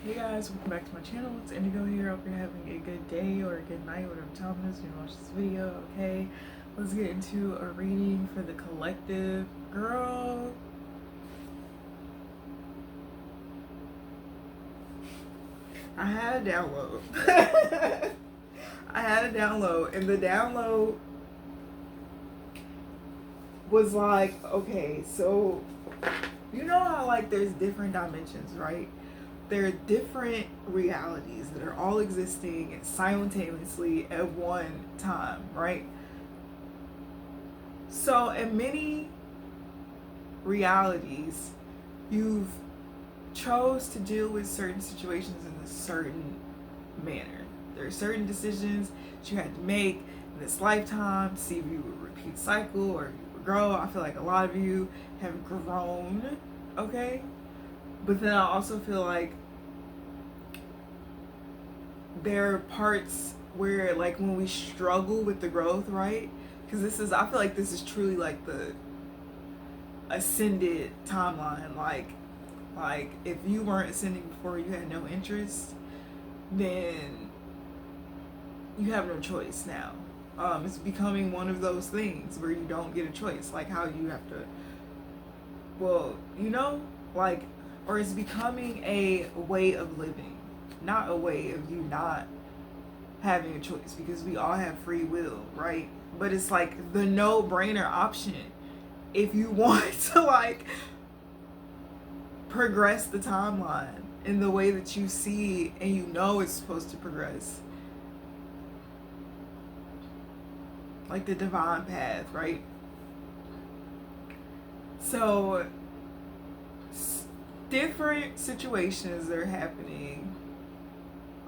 Hey guys, welcome back to my channel. It's Indigo here. Hope you're having a good day or a good night, whatever time it is when you watch this video. Okay, let's get into a reading for the collective. Girl, I had a download. I had a download, and the download was like, okay, so you know how like there's different dimensions, right? There are different realities that are all existing simultaneously at one time, right? So in many realities, you've chose to deal with certain situations in a certain manner. There are certain decisions that you had to make in this lifetime to see if you would repeat cycle or if you would grow. I feel like a lot of you have grown, okay? But then I also feel like there are parts where like when we struggle with the growth, right? Because I feel like this is truly like the ascended timeline. Like if you weren't ascending before, you had no interest, then you have no choice now. It's becoming one of those things where you don't get a choice, like how you have to, well, like, or it's becoming a way of living, not a way of you not having a choice, because we all have free will, right? But it's like the no-brainer option if you want to like progress the timeline in the way that you see and you know it's supposed to progress, like the divine path, right? So different situations that are happening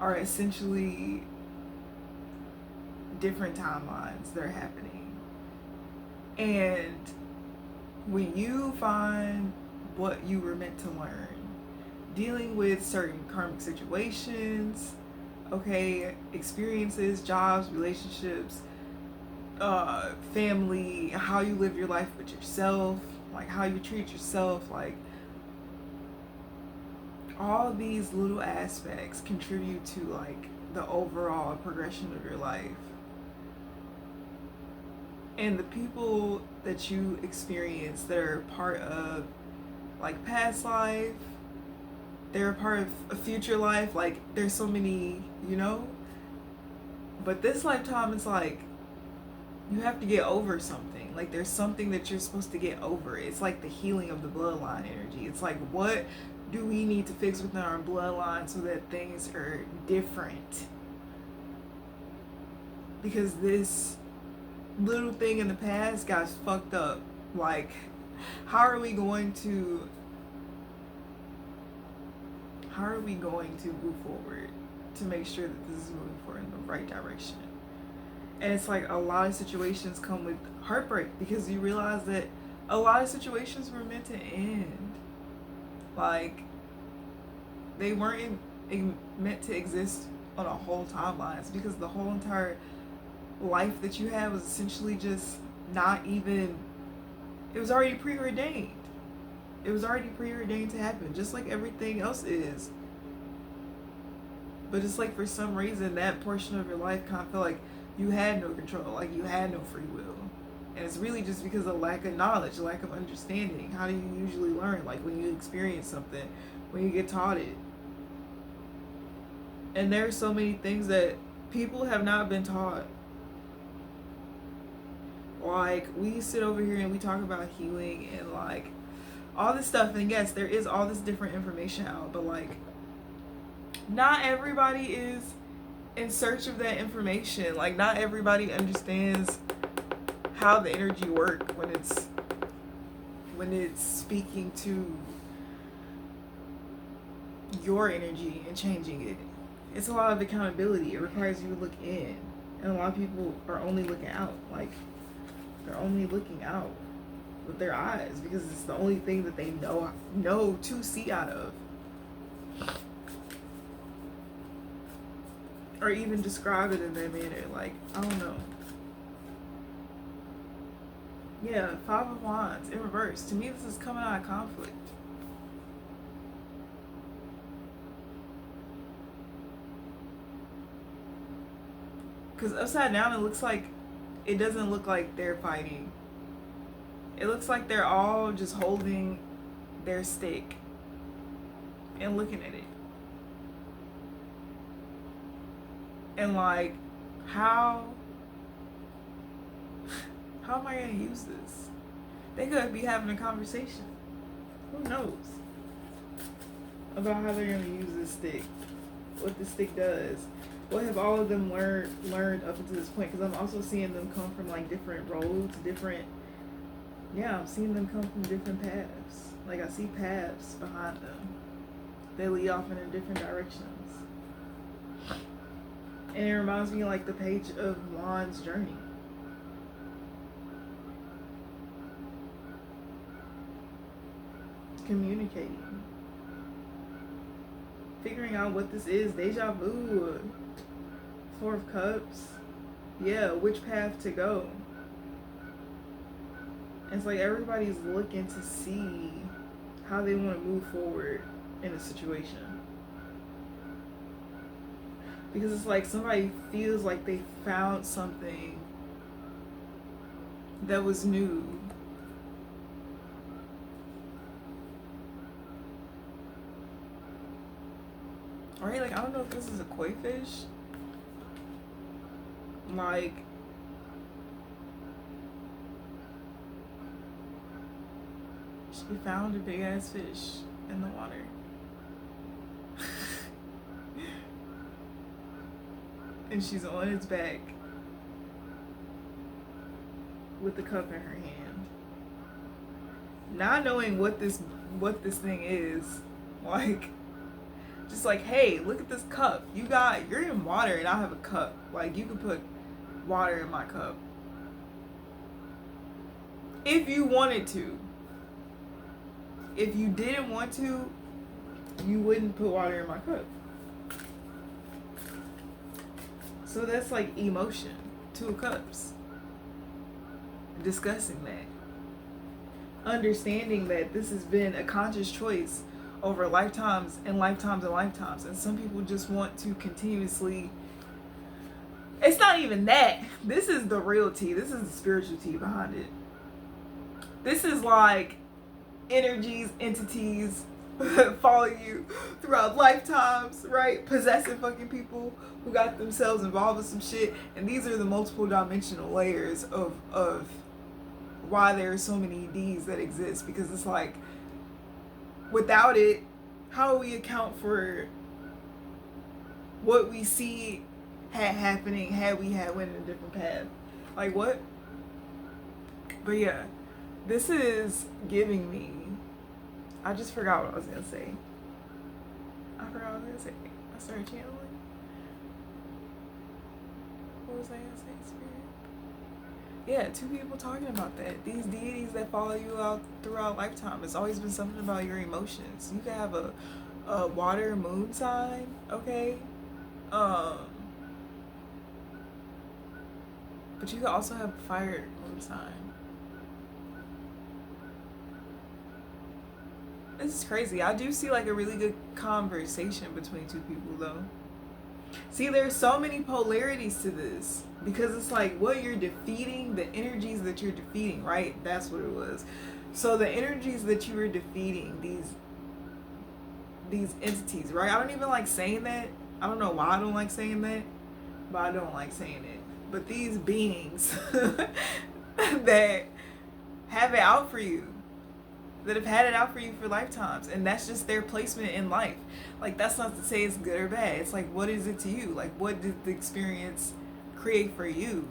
are essentially different timelines that are happening. And when you find what you were meant to learn, dealing with certain karmic situations, okay, experiences, jobs, relationships, family, how you live your life with yourself, like how you treat yourself, like all these little aspects contribute to like the overall progression of your life. And the people that you experience that are part of like past life, they're a part of a future life, like there's so many, but this lifetime it's like you have to get over something. Like there's something that you're supposed to get over. It's like the healing of the bloodline energy. It's like, what do we need to fix within our bloodline so that things are different? Because this little thing in the past got fucked up. Like, how are we going to move forward to make sure that this is moving forward in the right direction? And it's like a lot of situations come with heartbreak because you realize that a lot of situations were meant to end. Like, they weren't meant to exist on a whole timeline. It's because the whole entire life that you have was essentially just not even, it was already preordained. It was already preordained to happen, just like everything else is. But it's like for some reason that portion of your life kind of felt like you had no control, like you had no free will. And it's really just because of lack of knowledge, lack of understanding. How do you usually learn? Like when you experience something, when you get taught it. And there are so many things that people have not been taught. Like we sit over here and we talk about healing and like all this stuff, and yes, there is all this different information out, but like not everybody is in search of that information. Like not everybody understands how the energy works when it's speaking to your energy and changing it. It's a lot of accountability. It requires you to look in, and a lot of people are only looking out. Like they're only looking out with their eyes because it's the only thing that they know to see out of, or even describe it in that manner. Like, I don't know. Yeah, Five of Wands in reverse. To me, this is coming out of conflict. Because upside down, it doesn't look like they're fighting. It looks like they're all just holding their stick and looking at it. And like, how am I gonna use this? They could be having a conversation. Who knows? About how they're gonna use this stick. What the stick does. What have all of them learned up until this point? Because I'm also seeing them come from like different roads, I'm seeing them come from different paths. Like I see paths behind them. They lead off in different directions. And it reminds me of like the page of Juan's journey. Communicating. Figuring out what this is. Deja vu. Four of Cups. Yeah, which path to go. It's like everybody's looking to see how they want to move forward in a situation. Because it's like somebody feels like they found something that was new. Right? Like, I don't know if this is a koi fish. Like, she found a big ass fish in the water. And she's on its back with the cup in her hand. Not knowing what this thing is. Like, just like, hey, look at this cup. You're in water and I have a cup. Like, you can put water in my cup. If you wanted to. If you didn't want to, you wouldn't put water in my cup. So that's like emotion. Two of Cups. Discussing that. Understanding that this has been a conscious choice over lifetimes and lifetimes and lifetimes. And some people just want to continuously... It's not even that. This is the real tea. This is the spiritual tea behind it. This is like energies, entities follow you throughout lifetimes, right? Possessive fucking people who got themselves involved with some shit. And these are the multiple dimensional layers of why there are so many Ds that exist. Because it's like, without it, how do we account for what we see happening had we went in a different path? Like, what? But yeah, this is giving me... I just forgot what I was going to say. I started channeling. What was I going to say, Spirit? Yeah, two people talking about that. These deities that follow you out throughout lifetime. It's always been something about your emotions. You can have a water moon sign, okay? But you can also have a fire moon sign. This is crazy. I do see like a really good conversation between two people though. See, there's so many polarities to this because it's like what you're defeating, the energies that you're defeating, right? That's what it was. So the energies that you were defeating, these entities, right? I don't even like saying that. I don't know why I don't like saying that, but I don't like saying it. But these beings that have it out for you, that have had it out for you for lifetimes, and that's just their placement in life. Like, that's not to say it's good or bad. It's like, what is it to you? Like, what did the experience create for you?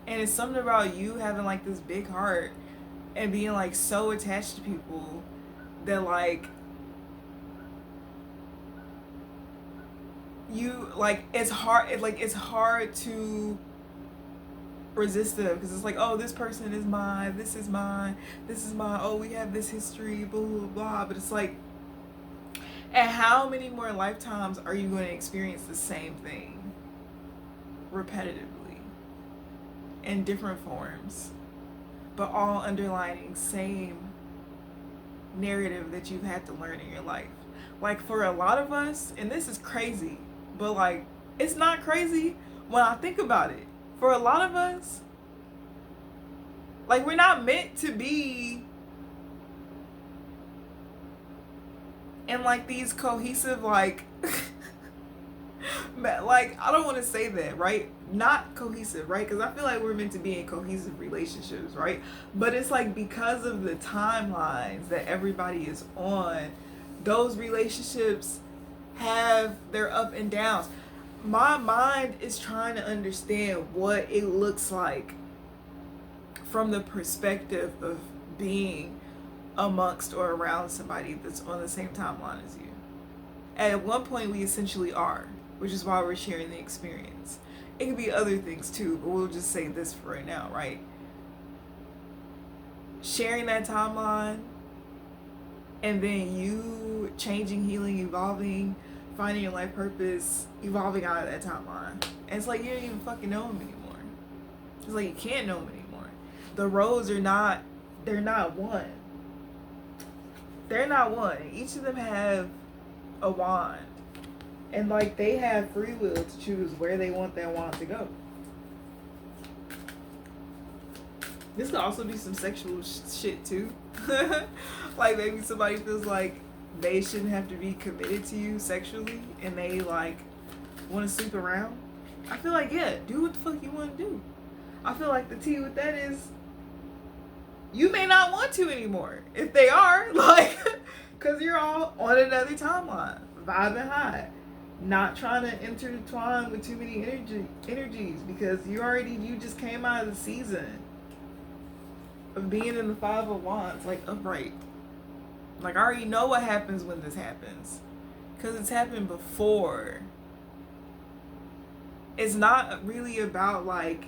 And it's something about you having like this big heart and being like so attached to people that like you like it's hard to resist them because it's like, oh, this person is mine, this is mine, oh, we have this history, blah blah blah. But it's like, and how many more lifetimes are you going to experience the same thing repetitively in different forms, but all underlining same narrative that you've had to learn in your life? Like, for a lot of us, and this is crazy, but like It's not crazy when I think about it. For a lot of us, like, we're not meant to be in like these cohesive, like like, I don't want to say that, right? Not cohesive, right? Because I feel like we're meant to be in cohesive relationships, right? But it's like, because of the timelines that everybody is on, those relationships have their up and downs. My mind is trying to understand what it looks like from the perspective of being amongst or around somebody that's on the same timeline as you. At one point, we essentially are, which is why we're sharing the experience. It could be other things too, but we'll just say this for right now, right? Sharing that timeline, and then you changing, healing, evolving, finding your life purpose, evolving out of that timeline. And it's like, you don't even fucking know him anymore. It's like, you can't know him anymore. The roads are not, they're not one. They're not one. Each of them have a wand. And like, they have free will to choose where they want that wand to go. This could also be some sexual shit too. Like, maybe somebody feels like they shouldn't have to be committed to you sexually, and they like want to sleep around. I feel like, yeah, do what the fuck you want to do. I feel like the tea with that is, you may not want to anymore. If they are, like, because you're all on another timeline, vibing high, not trying to intertwine with too many energies, because you just came out of the season of being in the Five of Wands, like, upright. Like, I already know what happens when this happens, because it's happened before. It's not really about like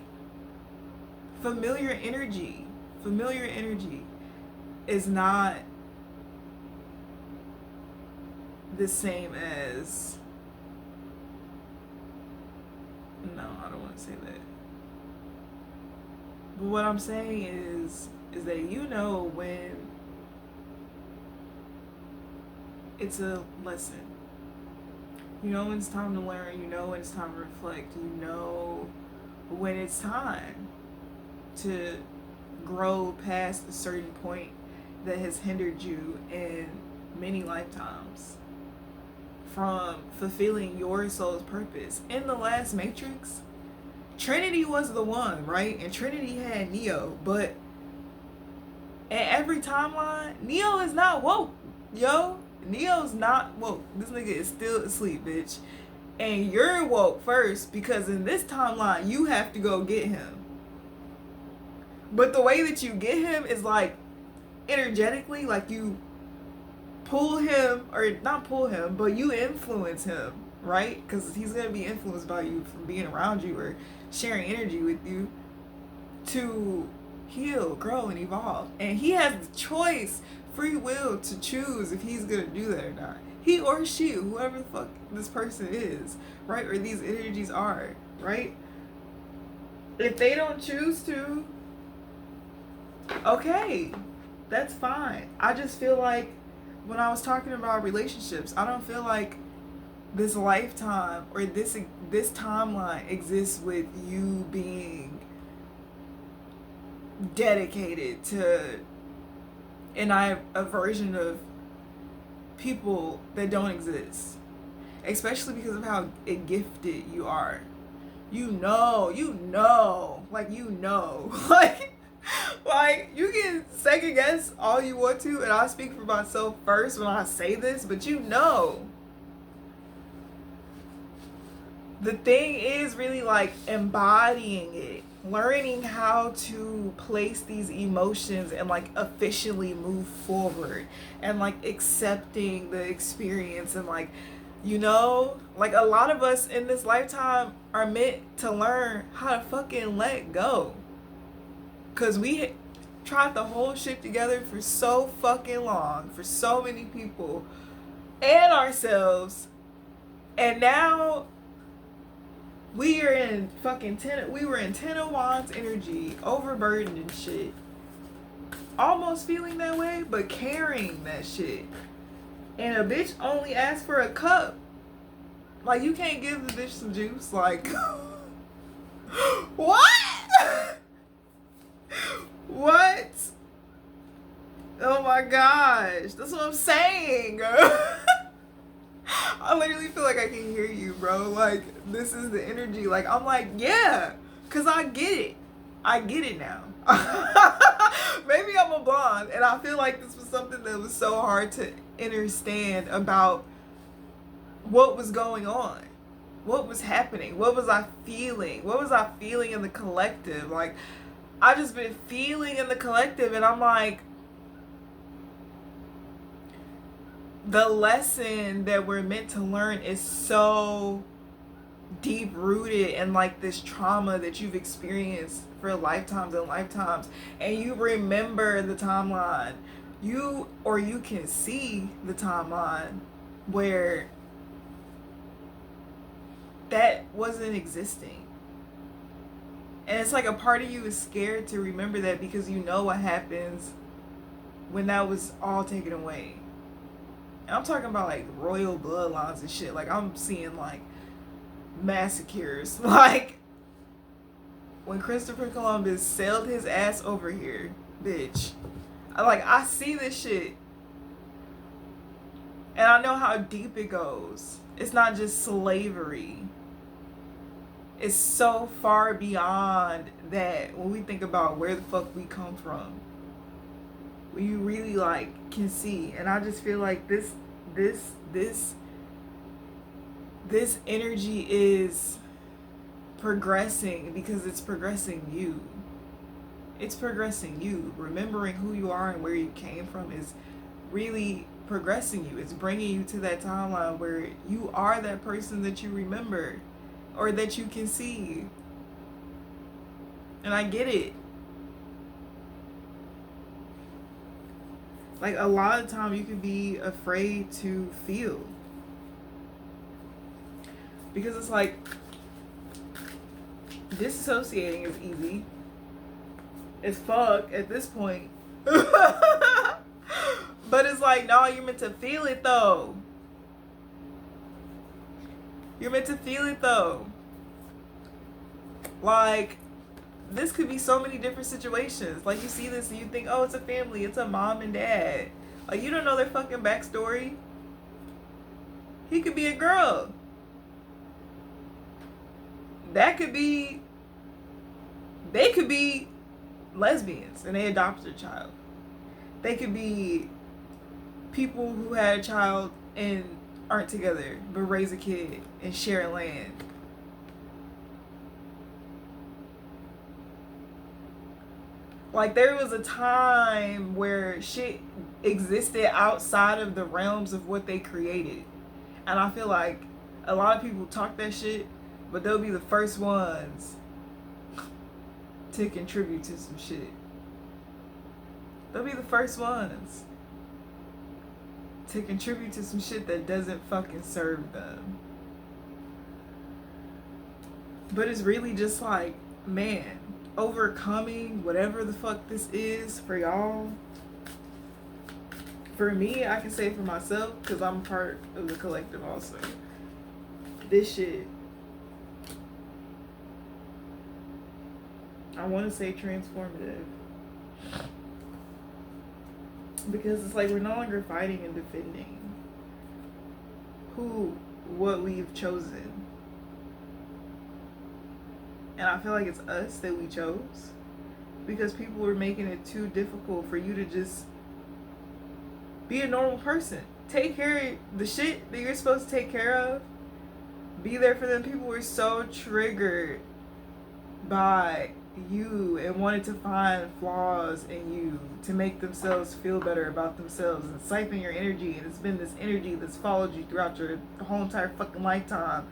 familiar energy. Familiar energy is not the same as, no, I don't want to say that. But what I'm saying is that, you know, when it's a lesson, you know when it's time to learn, you know when it's time to reflect, you know when it's time to grow past a certain point that has hindered you in many lifetimes from fulfilling your soul's purpose. In the last Matrix, Trinity was the one, right? And Trinity had Neo, but in every timeline, Neo is not woke, yo. Neo's not woke. This nigga is still asleep, bitch. And you're woke first, because in this timeline, you have to go get him. But the way that you get him is like energetically, like you pull him, or not pull him, but you influence him, right? Because he's going to be influenced by you from being around you or sharing energy with you to heal, grow, and evolve. And he has the choice, free will, to choose if he's going to do that or not. He or she, whoever the fuck this person is, right? Or these energies are, right? If they don't choose to, okay, that's fine. I just feel like when I was talking about relationships, I don't feel like this lifetime or this timeline exists with you being dedicated to a version of people that don't exist, especially because of how gifted you are. Like, you can second guess all you want to, and I speak for myself first when I say this, but you know. The thing is really like embodying it, learning how to place these emotions and like officially move forward, and like accepting the experience, and like, you know, like a lot of us in this lifetime are meant to learn how to fucking let go. Cause we tried the whole shit together for so fucking long, for so many people and ourselves, and now we are in fucking we were in Ten of Wands energy, overburdened and shit. Almost feeling that way, but carrying that shit. And a bitch only asked for a cup. Like, you can't give the bitch some juice. Like, what? What? Oh my gosh. That's what I'm saying. I literally feel like I can hear you, bro. Like, this is the energy. Like, I'm like, yeah, because I get it. I get it now. Maybe I'm a blonde, and I feel like this was something that was so hard to understand about what was going on. What was happening? What was I feeling? What was I feeling in the collective? Like, I just been feeling in the collective, and I'm like, the lesson that we're meant to learn is so deep rooted in like this trauma that you've experienced for lifetimes and lifetimes, and you remember the timeline, you can see the timeline where that wasn't existing, and it's like a part of you is scared to remember that because you know what happens when that was all taken away. And I'm talking about like royal bloodlines and shit. Like, I'm seeing like massacres. Like, when Christopher Columbus sailed his ass over here, bitch. I see this shit. And I know how deep it goes. It's not just slavery. It's so far beyond that when we think about where the fuck we come from. When you really like can see. And I just feel like this energy is progressing because it's progressing you. It's progressing you. Remembering who you are and where you came from is really progressing you. It's bringing you to that timeline where you are that person that you remember or that you can see. And I get it. Like, a lot of the time you can be afraid to feel. Because it's like, disassociating is easy as fuck at this point. But it's like, no, you're meant to feel it though. You're meant to feel it though. Like, this could be so many different situations. Like, you see this and you think, oh, it's a family, it's a mom and dad. Like, you don't know their fucking backstory. He could be a girl. That could be, they could be lesbians and they adopted a child. They could be people who had a child and aren't together but raise a kid and share land. Like, there was a time where shit existed outside of the realms of what they created. And I feel like a lot of people talk that shit, but they'll be the first ones to contribute to some shit. They'll be the first ones to contribute to some shit that doesn't fucking serve them. But it's really just like, man, overcoming whatever the fuck this is for y'all. For me, I can say for myself, because I'm part of the collective also. This shit, I want to say transformative. Because it's like we're no longer fighting and defending what we've chosen. And I feel like it's us that we chose. Because people were making it too difficult for you to just be a normal person. Take care of the shit that you're supposed to take care of. Be there for them. People were so triggered by you and wanted to find flaws in you to make themselves feel better about themselves and siphon your energy. And it's been this energy that's followed you throughout your whole entire fucking lifetime.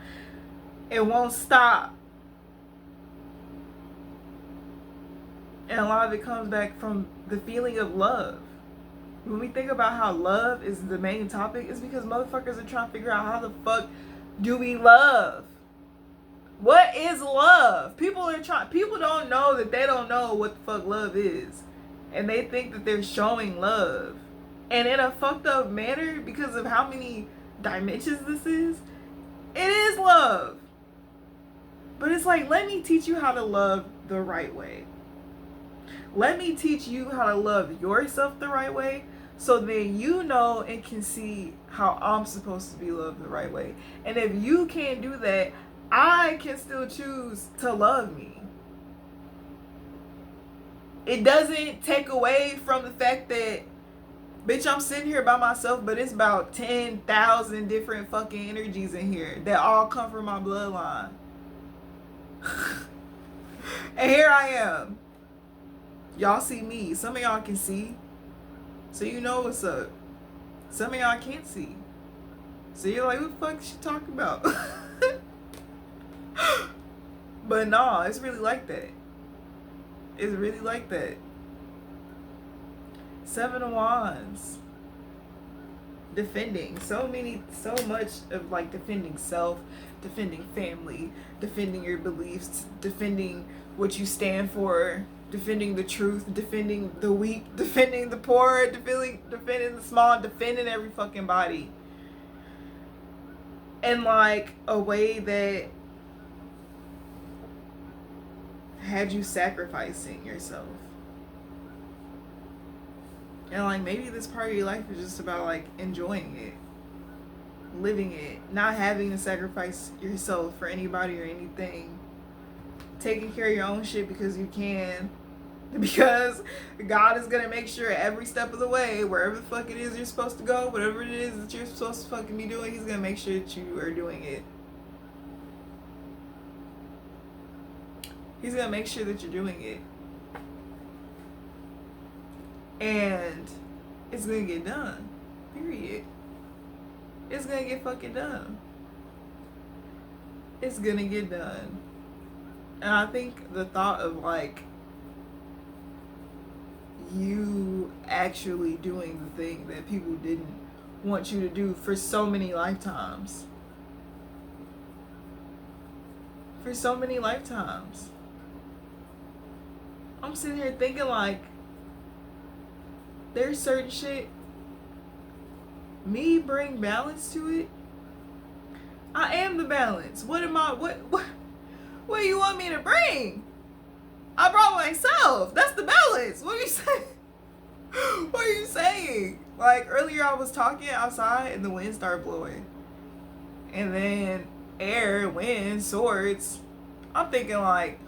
It won't stop. And a lot of it comes back from the feeling of love. When we think about how love is the main topic, it's because motherfuckers are trying to figure out how the fuck do we love? What is love? People don't know that they don't know what the fuck love is. And they think that they're showing love. And in a fucked up manner, because of how many dimensions this is, It is love. But it's like, let me teach you how to love the right way. Let me teach you how to love yourself the right way, so then you know and can see how I'm supposed to be loved the right way. And if you can't do that, I can still choose to love me. It doesn't take away from the fact that, bitch, I'm sitting here by myself, but it's about 10,000 different fucking energies in here that all come from my bloodline. And here I am. Y'all see me. Some of y'all can see. So you know what's up. Some of y'all can't see. So you're like, what the fuck is she talking about? But nah, it's really like that. It's really like that. 7 of Wands. Defending. So much of like defending self, defending family, defending your beliefs, defending what you stand for, defending the truth, defending the weak, defending the poor, defending the small, defending every fucking body. In like a way that had you sacrificing yourself. And like maybe this part of your life is just about like enjoying it, living it, not having to sacrifice yourself for anybody or anything. Taking care of your own shit because you can. Because God is going to make sure every step of the way, wherever the fuck it is you're supposed to go, whatever it is that you're supposed to fucking be doing, He's going to make sure that you are doing it. He's going to make sure that you're doing it. And it's going to get done. Period. It's going to get fucking done. It's going to get done. And I think the thought of like you actually doing the thing that people didn't want you to do for so many lifetimes. For so many lifetimes. I'm sitting here thinking like, there's certain shit, me bring balance to it. I am the balance. What do you want me to bring? I brought myself. That's the balance. What are you saying? What are you saying? Like earlier I was talking outside and the wind started blowing. And then air, wind, swords. I'm thinking like,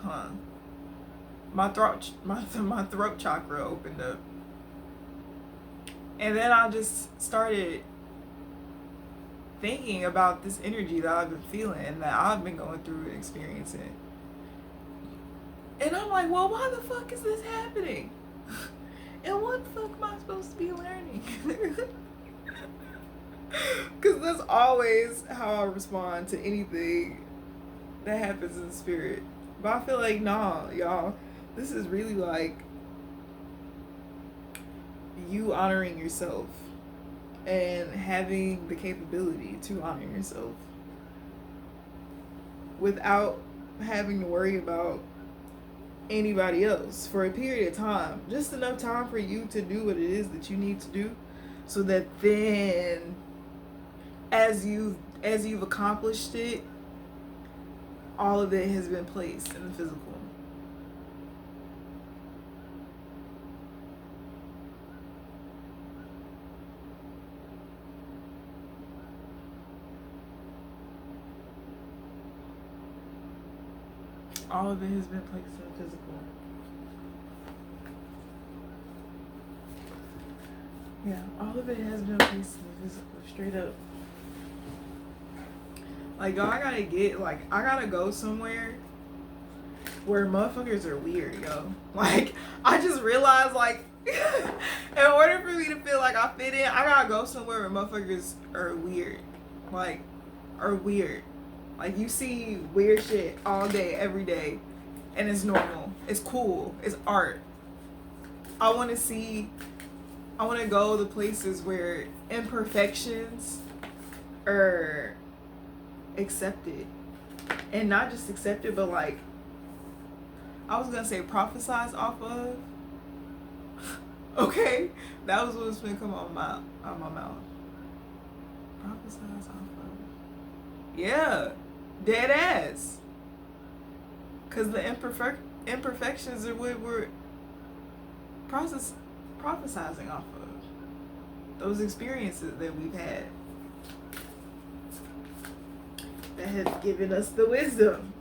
my throat chakra opened up. And then I just started thinking about this energy that I've been feeling and that I've been going through and experiencing. And I'm like, well, why the fuck is this happening? And what the fuck am I supposed to be learning? Because that's always how I respond to anything that happens in the spirit. But I feel like, nah, y'all, this is really like you honoring yourself and having the capability to honor yourself without having to worry about anybody else for a period of time. Just enough time for you to do what it is that you need to do, so that then as you've accomplished it, all of it has been placed in the physical. All of it has been placed in the physical. Yeah, all of it has been placed in the physical, straight up. Like, yo, I gotta go somewhere where motherfuckers are weird, yo. Like, I just realized, like, in order for me to feel like I fit in, I gotta go somewhere where motherfuckers are weird. Like, are weird. Like, you see weird shit all day, every day, and it's normal. It's cool. It's art. I want to go to places where imperfections are accepted. And not just accepted, but like, I was going to say prophesized off of. Okay? That was what's been coming out of my mouth. Prophesized off of. Yeah, dead ass. Because the imperfections are what we're prophesizing off of. Those experiences that we've had that have given us the wisdom,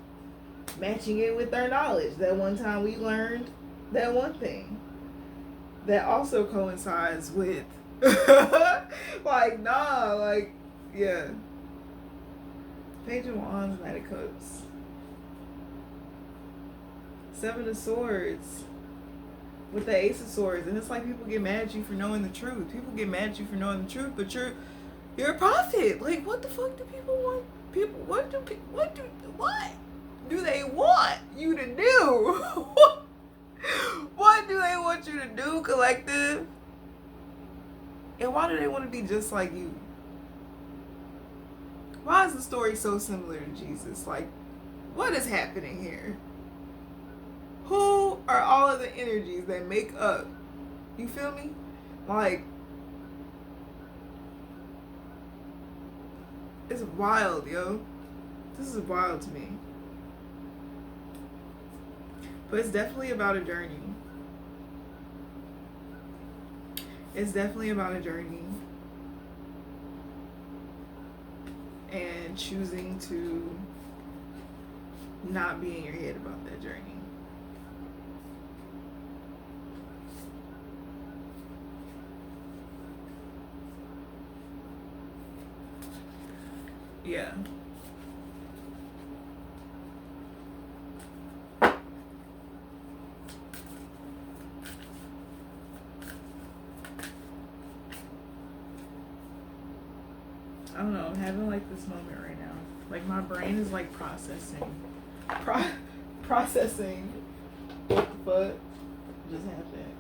matching it with our knowledge. That one time we learned that one thing that also coincides with like, nah, like, yeah. Page of Wands, Knight of Cups, Seven of Swords with the Ace of Swords. And it's like people get mad at you for knowing the truth. People get mad at you for knowing the truth, but you're a prophet. Like, what the fuck do people want? People, what do they want you to do? What do they want you to do, collective? And why do they want to be just like you? Why is the story so similar to Jesus? Like, what is happening here? Who are all of the energies that make up? You feel me? Like, it's wild, yo. This is wild to me. But it's definitely about a journey. It's definitely about a journey. And choosing to not be in your head about that journey. Yeah. I don't know, I'm having like this moment right now. Like my brain is like processing. Processing what the fuck just happened.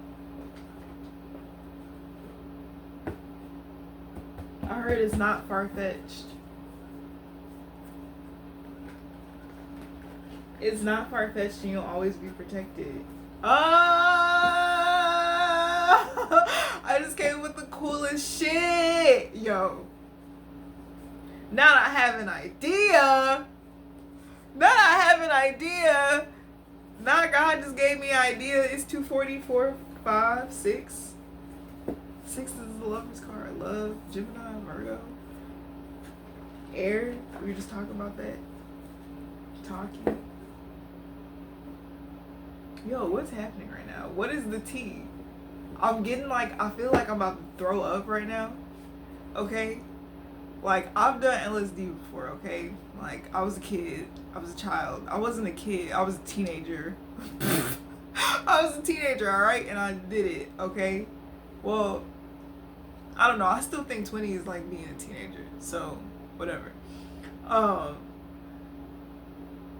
I heard it's not far-fetched. It's not far-fetched and you'll always be protected. I just came with the coolest shit. Yo. Now that I have an idea. Now God just gave me an idea. It's 2:44, 5, 6. 6 is the lover's card. Love, Gemini, Virgo. Air. We were just talking about that. Talking. Yo, what's happening right now? What is the tea? I'm getting like, I feel like I'm about to throw up right now. Okay? Like, I've done LSD before, okay? Like, I was a kid. I was a child. I wasn't a kid. I was a teenager. I was a teenager, alright? And I did it, okay? Well, I don't know. I still think 20 is like being a teenager. So, whatever.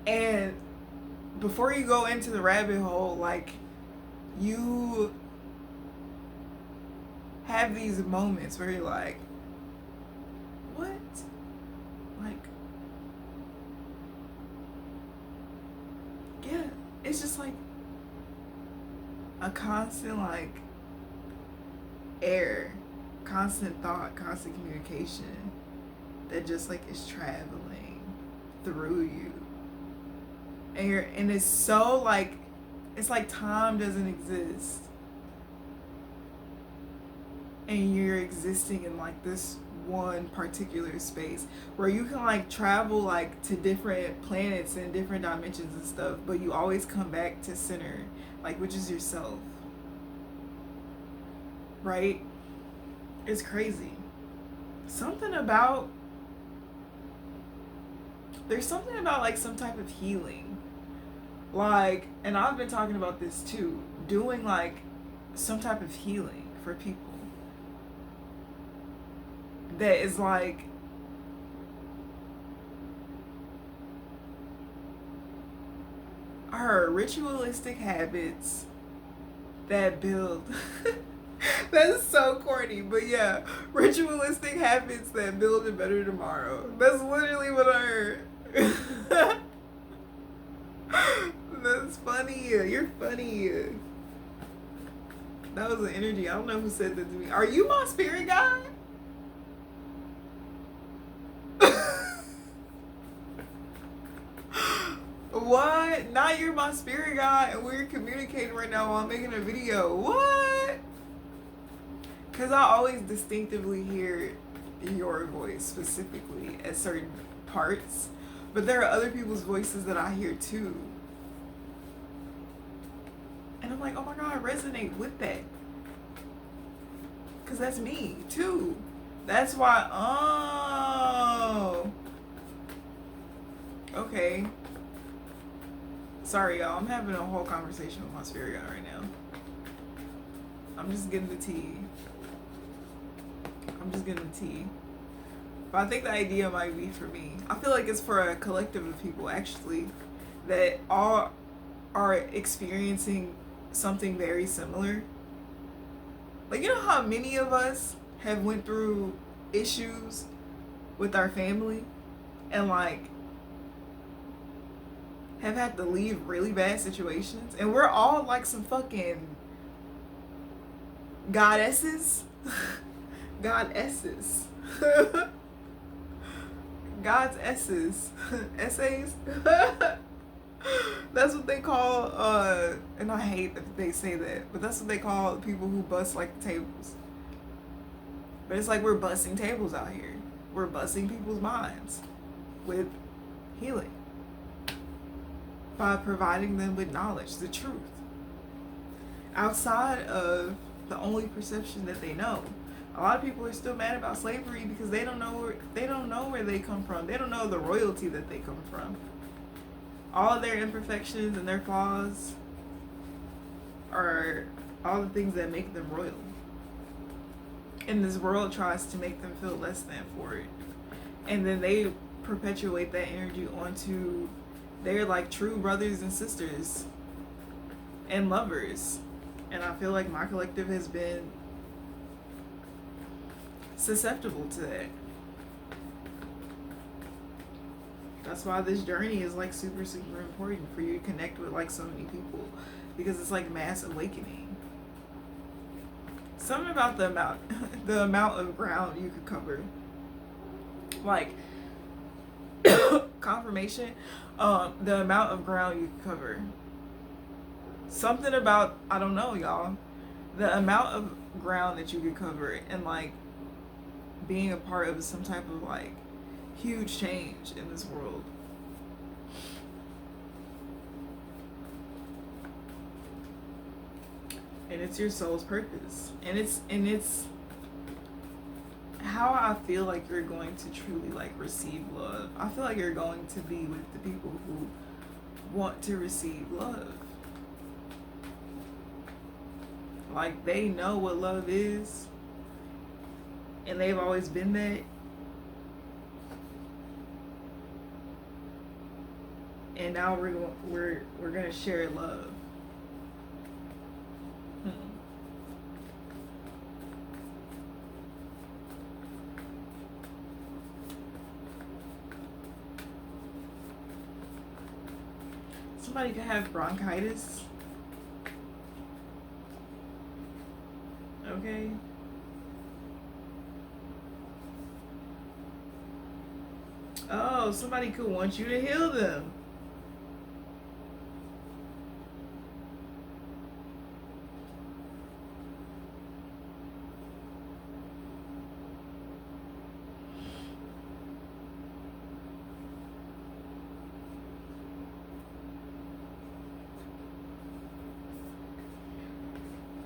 And before you go into the rabbit hole, like, you have these moments where you're like, what? Like, yeah, it's just like a constant, like, air, constant thought, constant communication that just like is traveling through you. And it's so like, it's like time doesn't exist. And you're existing in like this one particular space where you can like travel like to different planets and different dimensions and stuff, but you always come back to center, like, which is yourself. Right? It's crazy. There's something about like some type of healing. Like, and I've been talking about this too, doing like some type of healing for people that is like are ritualistic habits that build that's so corny, but yeah, ritualistic habits that build a better tomorrow. That's literally what I heard. That's funny. You're funny. That was an energy. I don't know who said that to me. Are you my spirit guide? What? Not you're my spirit guide and we're communicating right now while I'm making a video. What? Because I always distinctively hear your voice specifically at certain parts. But there are other people's voices that I hear too. And I'm like, oh my God, I resonate with that. Because that's me too. That's why, oh. Okay. Sorry, y'all. I'm having a whole conversation with my spirit guide right now. I'm just getting the tea. But I think the idea might be for me. I feel like it's for a collective of people, actually, that all are experiencing something very similar. Like, you know how many of us have went through issues with our family and, like, have had to leave really bad situations, and we're all like some fucking goddesses. Godesses. God's S's. Essays. That's what they call, and I hate that they say that, but that's what they call people who bust like tables. But it's like we're busting tables out here. We're busting people's minds with healing by providing them with knowledge, the truth, outside of the only perception that they know. A lot of people are still mad about slavery because they don't know where they come from. They don't know the royalty that they come from. All of their imperfections and their flaws are all the things that make them royal. And this world tries to make them feel less than for it. And then they perpetuate that energy onto their like true brothers and sisters and lovers. And I feel like my collective has been susceptible to that. That's why this journey is like super, super important for you to connect with like so many people, because it's like mass awakening. Something about the amount of ground you could cover. Like confirmation, the amount of ground you could cover. Something about, I don't know, y'all, the amount of ground that you could cover and like being a part of some type of like huge change in this world. And it's your soul's purpose. And it's how I feel like you're going to truly like receive love. I feel like you're going to be with the people who want to receive love. Like they know what love is, and they've always been that. And now we're gonna share love. Somebody could have bronchitis. Okay. Oh, somebody could want you to heal them.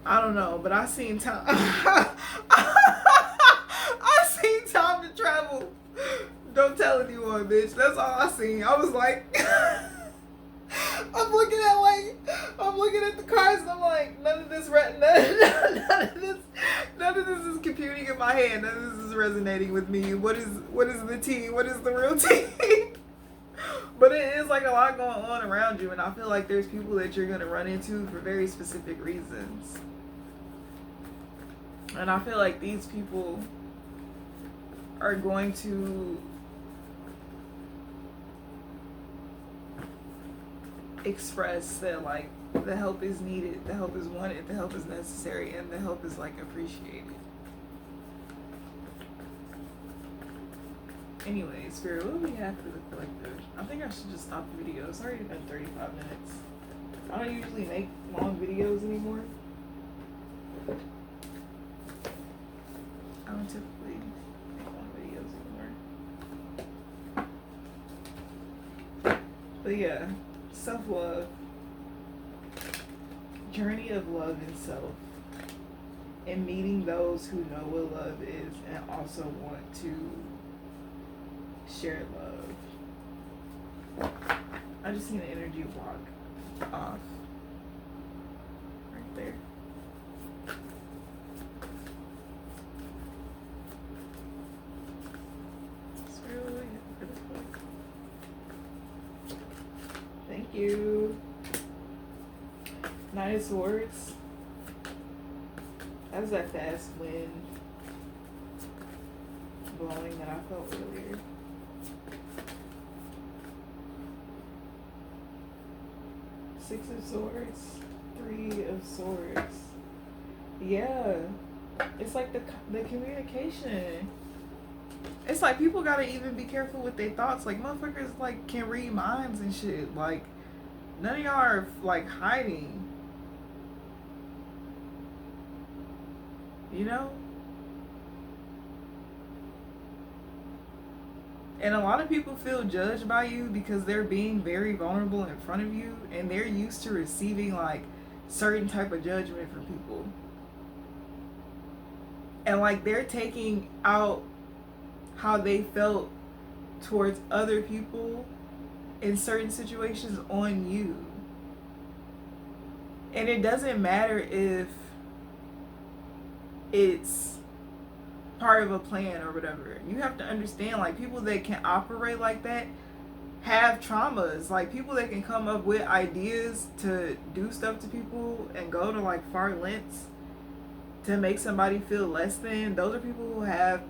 I don't know, but I seen time. I seen time to travel. Don't tell anyone, bitch. That's all I seen. I was like, I'm looking at the cards and I'm like, none of this is computing in my head. None of this is resonating with me. What is the tea? What is the real tea? But it is like a lot going on around you, and I feel like there's people that you're gonna run into for very specific reasons. And I feel like these people are going to express that like the help is needed, the help is wanted, the help is necessary, and the help is like appreciated. Anyway, Spirit, what do we have for the collective? I think I should just stop the video. It's already been 35 minutes. I don't usually make long videos anymore. I don't typically make long videos anymore. But yeah, self-love. Journey of love and self. And meeting those who know what love is and also want to share love. I just seen an energy walk off right there. It's really good. Thank you. Nine of Swords. That was that fast wind blowing that I felt earlier. Six of Swords, Three of Swords. Yeah, it's like the communication. It's like people gotta even be careful with their thoughts. Like motherfuckers like can read minds and shit. Like none of y'all are like hiding. You know? And a lot of people feel judged by you because they're being very vulnerable in front of you and they're used to receiving like certain type of judgment from people. And like they're taking out how they felt towards other people in certain situations on you. And it doesn't matter if it's part of a plan or whatever. You have to understand, like, people that can operate like that have traumas. Like, people that can come up with ideas to do stuff to people and go to like far lengths to make somebody feel less than, those are people who have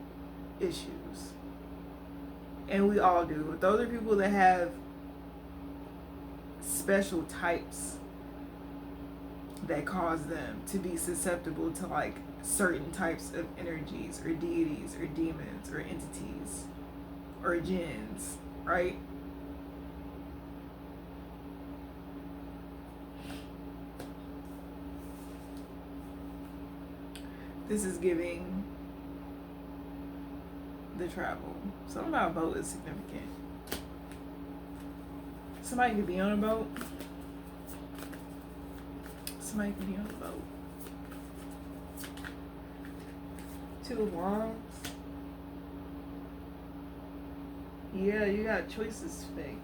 issues. And we all do. Those are people that have special types that cause them to be susceptible to like certain types of energies or deities or demons or entities or jinns, right? This is giving the travel. Something about a boat is significant. Somebody could be on a boat. Somebody could be on a boat. Two of Wands. Yeah, you got choices to make.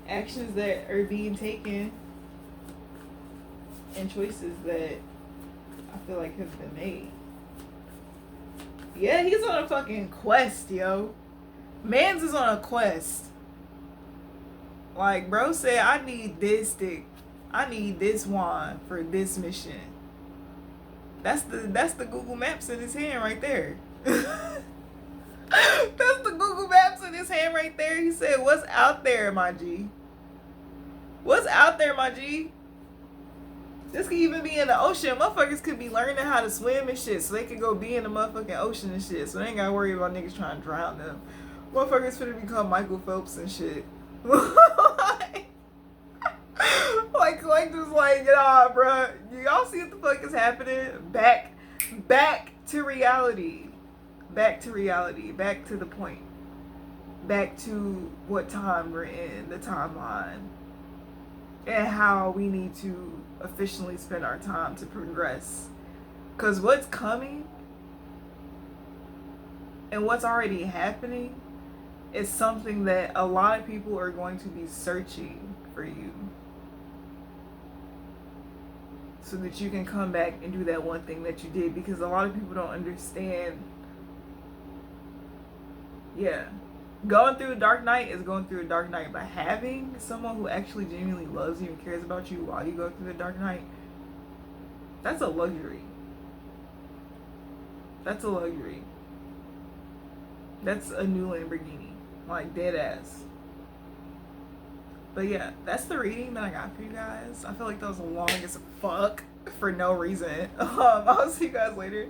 Actions that are being taken and choices that I feel like have been made. Yeah, he's on a fucking quest, yo. Mans is on a quest. Like, bro said, I need this stick. I need this wand for this mission. That's the Google Maps in his hand right there. That's the Google Maps in his hand right there. He said, what's out there, my G? What's out there, my G? This could even be in the ocean. Motherfuckers could be learning how to swim and shit, so they could go be in the motherfucking ocean and shit. So they ain't gotta worry about niggas trying to drown them. Motherfuckers finna become Michael Phelps and shit. like just like, y'all, bruh. Y'all see what the fuck is happening? Back to reality. Back to reality. Back to the point. Back to what time we're in, the timeline. And how we need to efficiently spend our time to progress. Because what's coming and what's already happening is something that a lot of people are going to be searching for you. So that you can come back and do that one thing that you did. Because a lot of people don't understand. Yeah. Going through a dark night is going through a dark night. But having someone who actually genuinely loves you and cares about you while you go through the dark night, that's a luxury. That's a luxury. That's a new Lamborghini. Like, dead ass. But yeah, that's the reading that I got for you guys. I feel like that was long as fuck for no reason. I'll see you guys later.